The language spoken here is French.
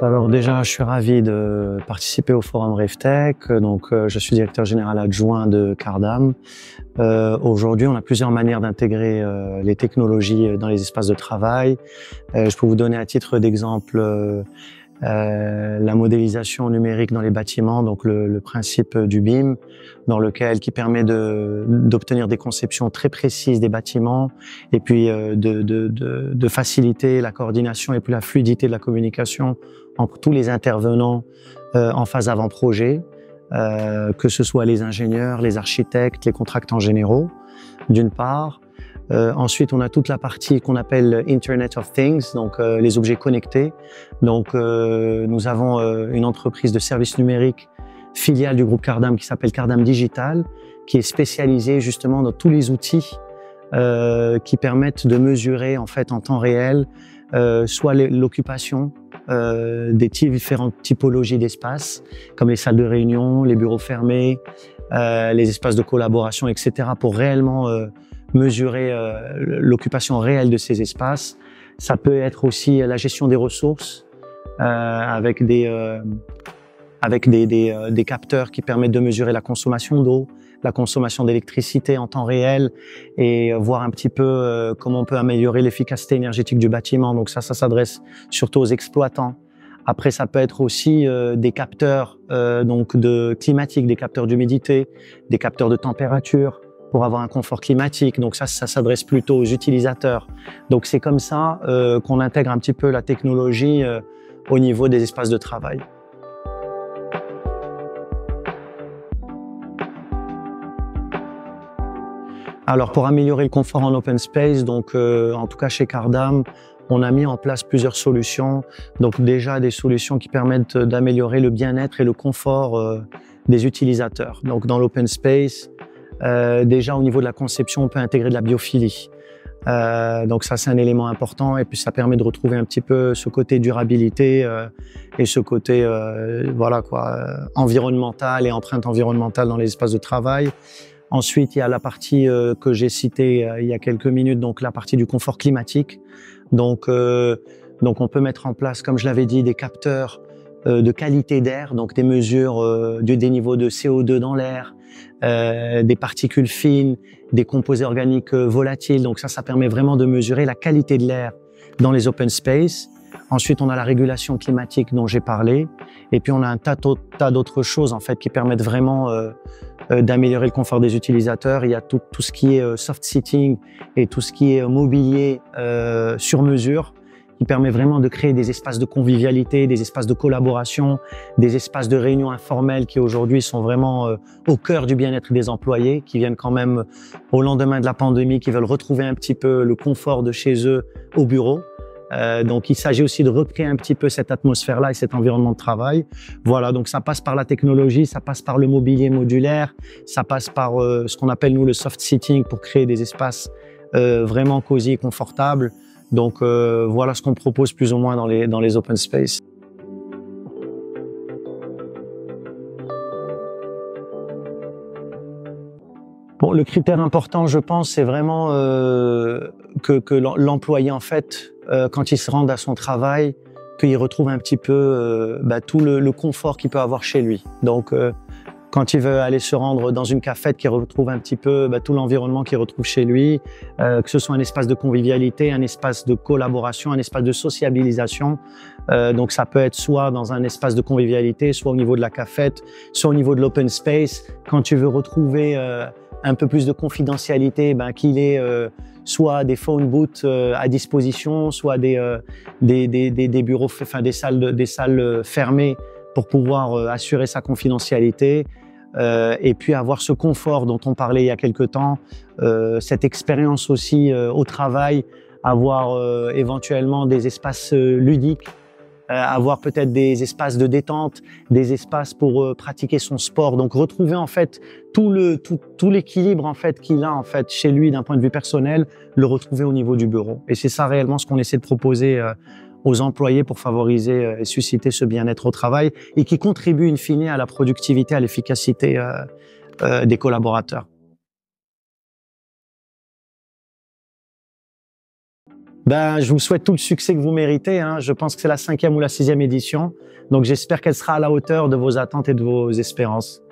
Alors déjà, je suis ravi de participer au forum RaveTech. Donc, je suis directeur général adjoint de Cardam. Aujourd'hui, on a plusieurs manières d'intégrer les technologies dans les espaces de travail. Je peux vous donner à titre d'exemple la modélisation numérique dans les bâtiments, donc le principe du BIM, qui permet d'obtenir des conceptions très précises des bâtiments et puis de faciliter la coordination et puis la fluidité de la communication entre tous les intervenants en phase avant-projet, que ce soit les ingénieurs, les architectes, les contractants généraux, d'une part. Ensuite, on a toute la partie qu'on appelle Internet of Things, donc les objets connectés. Donc, nous avons une entreprise de services numériques filiale du groupe Cardam qui s'appelle Cardam Digital, qui est spécialisée justement dans tous les outils qui permettent de mesurer en fait en temps réel soit l'occupation des différentes typologies d'espaces, comme les salles de réunion, les bureaux fermés, les espaces de collaboration, etc., pour réellement mesurer l'occupation réelle de ces espaces. Ça peut être aussi la gestion des ressources avec des capteurs qui permettent de mesurer la consommation d'eau, la consommation d'électricité en temps réel et voir un petit peu comment on peut améliorer l'efficacité énergétique du bâtiment. Donc ça s'adresse surtout aux exploitants. Après, ça peut être aussi des capteurs climatiques, des capteurs d'humidité, des capteurs de température pour avoir un confort climatique. Donc ça s'adresse plutôt aux utilisateurs. Donc c'est comme ça qu'on intègre un petit peu la technologie au niveau des espaces de travail. Alors pour améliorer le confort en open space, donc en tout cas chez Cardam, on a mis en place plusieurs solutions. Donc déjà des solutions qui permettent d'améliorer le bien-être et le confort des utilisateurs. Donc dans l'open space, déjà au niveau de la conception, on peut intégrer de la biophilie. Donc ça c'est un élément important et puis ça permet de retrouver un petit peu ce côté durabilité et ce côté environnemental et empreinte environnementale dans les espaces de travail. Ensuite, il y a la partie que j'ai citée il y a quelques minutes, donc la partie du confort climatique. Donc on peut mettre en place, comme je l'avais dit, des capteurs de qualité d'air, donc des mesures des niveaux de CO2 dans l'air, des particules fines, des composés organiques volatiles. Donc ça permet vraiment de mesurer la qualité de l'air dans les open space. Ensuite, on a la régulation climatique dont j'ai parlé. Et puis, on a un tas d'autres choses en fait qui permettent vraiment d'améliorer le confort des utilisateurs. Il y a tout ce qui est soft seating et tout ce qui est mobilier sur mesure qui permet vraiment de créer des espaces de convivialité, des espaces de collaboration, des espaces de réunion informels qui aujourd'hui sont vraiment au cœur du bien-être des employés, qui viennent quand même au lendemain de la pandémie, qui veulent retrouver un petit peu le confort de chez eux au bureau. Donc il s'agit aussi de recréer un petit peu cette atmosphère-là et cet environnement de travail. Voilà, donc ça passe par la technologie, ça passe par le mobilier modulaire, ça passe par ce qu'on appelle nous le soft seating pour créer des espaces vraiment cosy et confortables. Donc voilà ce qu'on propose plus ou moins dans les open space. Bon, le critère important, je pense, c'est vraiment que l'employé, en fait, quand il se rend à son travail, qu'il retrouve un petit peu tout le confort qu'il peut avoir chez lui. Donc, quand il veut aller se rendre dans une cafette, qu'il retrouve un petit peu tout l'environnement qu'il retrouve chez lui, que ce soit un espace de convivialité, un espace de collaboration, un espace de sociabilisation. Donc ça peut être soit dans un espace de convivialité, soit au niveau de la cafette, soit au niveau de l'open space. Quand tu veux retrouver un peu plus de confidentialité, qu'il ait soit des phone booths à disposition, soit des bureaux, enfin des salles fermées pour pouvoir assurer sa confidentialité. Et puis avoir ce confort dont on parlait il y a quelque temps, cette expérience aussi au travail, avoir éventuellement des espaces ludiques, avoir peut-être des espaces de détente, des espaces pour pratiquer son sport. Donc retrouver en fait tout l'équilibre en fait qu'il a en fait chez lui d'un point de vue personnel, le retrouver au niveau du bureau. Et c'est ça réellement ce qu'on essaie de proposer aux employés pour favoriser et susciter ce bien-être au travail et qui contribue in fine à la productivité, à l'efficacité des collaborateurs. Ben, je vous souhaite tout le succès que vous méritez, hein. Je pense que c'est la 5e ou la 6e édition. Donc, j'espère qu'elle sera à la hauteur de vos attentes et de vos espérances.